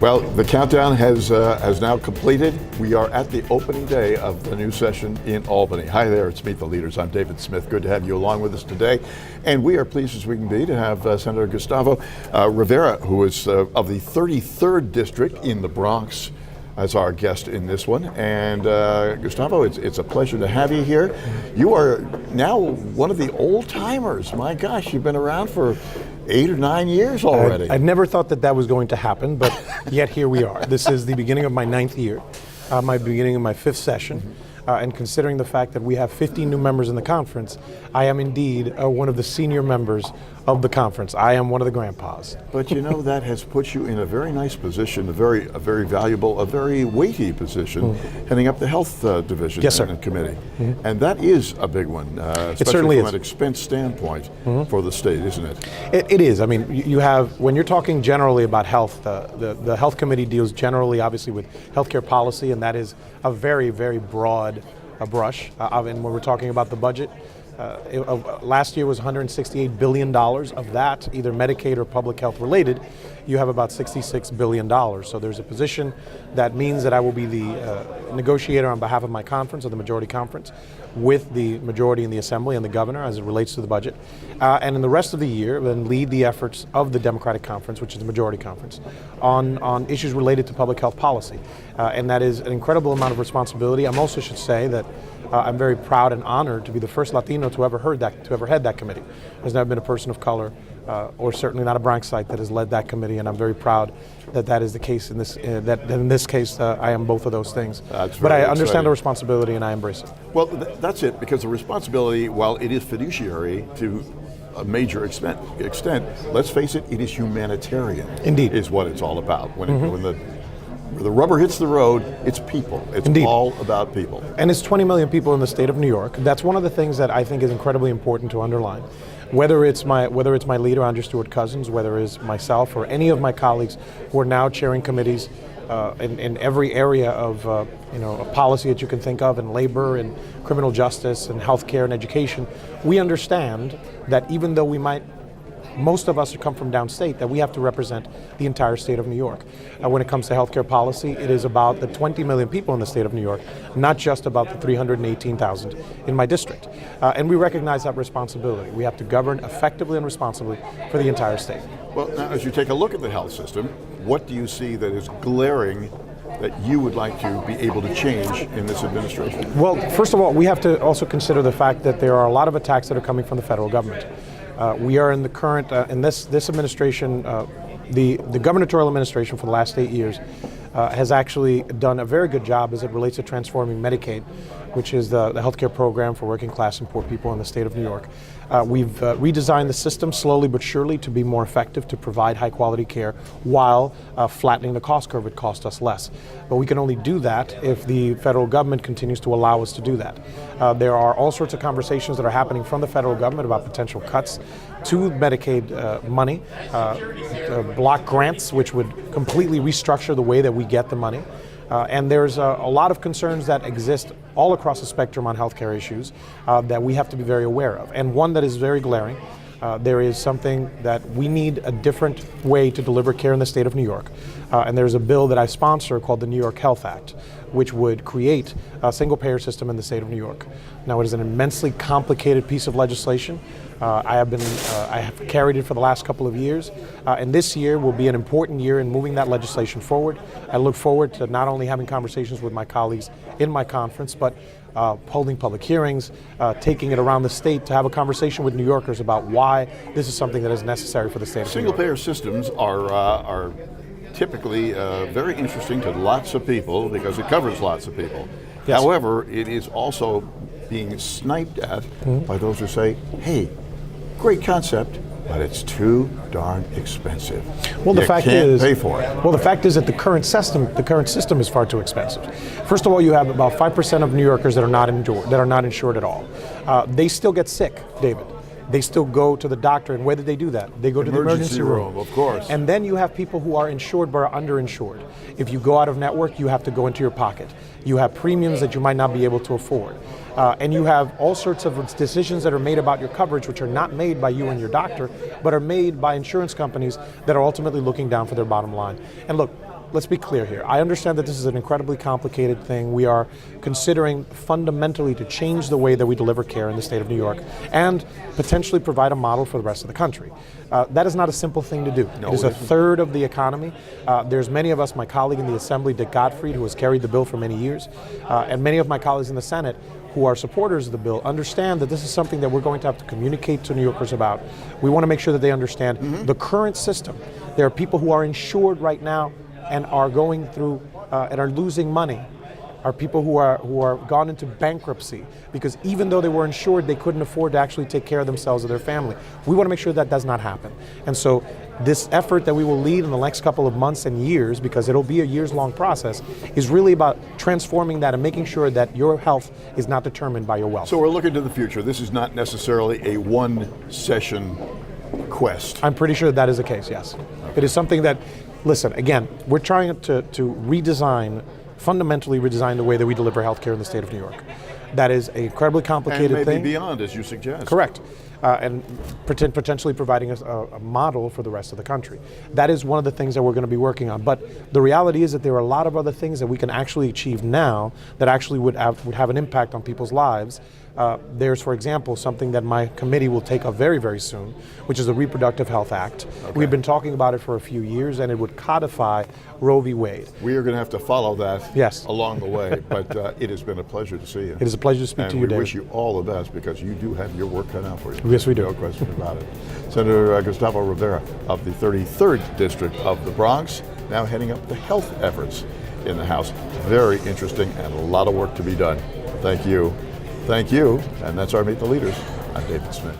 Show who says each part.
Speaker 1: Well, the countdown has now completed. We are at the opening day of the new session in Albany. Hi there, it's Meet the Leaders. I'm David Smith. Good to have you along with us today. And we are pleased as we can be to have Senator Gustavo Rivera, who is of the 33rd District in the Bronx, as our guest in this one. And Gustavo, it's a pleasure to have you here. You are now one of the old timers. My gosh, you've been around for 8 or 9 years already.
Speaker 2: I never thought that was going to happen, but yet here we are. This is the beginning of my 9th year, my beginning of my 5th session. And considering the fact that we have 50 new members in the conference, I am indeed one of the senior members of the conference. I am one of the grandpas.
Speaker 1: But you know, that has put you in a very nice position, a very valuable, a very weighty position, heading up the health division and committee. And that is a big one, especially from an expense standpoint for the state, isn't it?
Speaker 2: It is. I mean, you have, when you're talking generally about health, the health committee deals generally, obviously, with healthcare policy, and that is a very, very broad brush. And when we're talking about the budget, last year was $168 billion. Of that, either Medicaid or public health related, you have about $66 billion. So there's a position that means that I will be the negotiator on behalf of my conference, or the majority conference, with the majority in the Assembly and the governor as it relates to the budget. And in the rest of the year, then lead the efforts of the Democratic Conference, which is the majority conference, on issues related to public health policy. And that is an incredible amount of responsibility. I also should say that I'm very proud and honored to be the first Latino to ever head that committee. There's never been a person of color, or certainly not a Bronxite, that has led that committee, and I'm very proud that is the case in this. That in this case, I am both of those things. But I understand the responsibility, and I embrace it.
Speaker 1: Well, that's it. Because the responsibility, while it is fiduciary to a major extent, let's face it, it is humanitarian.
Speaker 2: Indeed,
Speaker 1: is what it's all about. When the rubber hits the road, it's people. It's all about people.
Speaker 2: And it's 20 million people in the state of New York. That's one of the things that I think is incredibly important to underline. Whether it's my leader, Andrew Stewart Cousins, whether it's myself or any of my colleagues who are now chairing committees in every area of a policy that you can think of, in labor and criminal justice and healthcare and education, we understand that even though most of us who come from downstate, that we have to represent the entire state of New York. When it comes to healthcare policy, it is about the 20 million people in the state of New York, not just about the 318,000 in my district. And we recognize that responsibility. We have to govern effectively and responsibly for the entire state.
Speaker 1: Well, now, as you take a look at the health system, what do you see that is glaring that you would like to be able to change in this administration? Well,
Speaker 2: first of all, we have to also consider the fact that there are a lot of attacks that are coming from the federal government. We are in the current, in this administration, the gubernatorial administration for the last 8 years has actually done a very good job as it relates to transforming Medicaid, which is the healthcare program for working class and poor people in the state of New York. We've redesigned the system slowly but surely to be more effective, to provide high quality care while flattening the cost curve. It cost us less. But we can only do that if the federal government continues to allow us to do that. There are all sorts of conversations that are happening from the federal government about potential cuts to Medicaid money, block grants, which would completely restructure the way that we get the money. And there's a lot of concerns that exist all across the spectrum on healthcare issues that we have to be very aware of. And one that is very glaring, there is something that we need a different way to deliver care in the state of New York. And there's a bill that I sponsor called the New York Health Act, which would create a single payer system in the state of New York. Now, it is an immensely complicated piece of legislation. I have carried it for the last couple of years, and this year will be an important year in moving that legislation forward. I look forward to not only having conversations with my colleagues in my conference, but holding public hearings, taking it around the state to have a conversation with New Yorkers about why this is something that is necessary for the state of New York.
Speaker 1: Single-payer systems are typically very interesting to lots of people because it covers lots of people. Yes. However, it is also being sniped at by those who say, hey, great concept, but it's too darn expensive.
Speaker 2: Well, the fact is,
Speaker 1: pay for it.
Speaker 2: Well, the fact is that the current system is far too expensive. First of all, you have about 5% of New Yorkers that are not insured at all. They still get sick, David. They still go to the doctor, and where do? They go to the emergency room,
Speaker 1: of course.
Speaker 2: And then you have people who are insured but are underinsured. If you go out of network, you have to go into your pocket. You have premiums that you might not be able to afford. And you have all sorts of decisions that are made about your coverage, which are not made by you and your doctor, but are made by insurance companies that are ultimately looking down for their bottom line. And look, let's be clear here. I understand that this is an incredibly complicated thing. We are considering fundamentally to change the way that we deliver care in the state of New York and potentially provide a model for the rest of the country. That is not a simple thing to do. It is a third of the economy. There's many of us, my colleague in the Assembly, Dick Gottfried, who has carried the bill for many years, and many of my colleagues in the Senate who are supporters of the bill understand that this is something that we're going to have to communicate to New Yorkers about. We want to make sure that they understand the current system. There are people who are insured right now and are going through and are losing money. Are people who are gone into bankruptcy because even though they were insured, they couldn't afford to actually take care of themselves or their family. We want to make sure that does not happen. And so this effort that we will lead in the next couple of months and years, because it'll be a years-long process, is really about transforming that and making sure that your health is not determined by your wealth.
Speaker 1: So we're looking to the future. This is not necessarily a one-session quest.
Speaker 2: I'm pretty sure that is the case, yes. It is something that, listen, again, we're trying to fundamentally redesign the way that we deliver healthcare in the state of New York. That is an incredibly complicated
Speaker 1: and maybe
Speaker 2: thing.
Speaker 1: beyond, as you suggest.
Speaker 2: Correct. And potentially providing us a model for the rest of the country. That is one of the things that we're going to be working on. But the reality is that there are a lot of other things that we can actually achieve now that actually would have an impact on people's lives. There's, for example, something that my committee will take up very, very soon, which is the Reproductive Health Act. Okay. We've been talking about it for a few years, and it would codify Roe v. Wade.
Speaker 1: We are going to have to follow that
Speaker 2: yes.
Speaker 1: along the way, but it has been a pleasure to see you.
Speaker 2: It is a pleasure to speak to you, David.
Speaker 1: And we wish you all the best because you do have your work cut out for you.
Speaker 2: Yes, we do.
Speaker 1: No question about it. Senator Gustavo Rivera of the 33rd District of the Bronx, now heading up the health efforts in the House. Very interesting and a lot of work to be done. Thank you. Thank you. And that's our Meet the Leaders. I'm David Smith.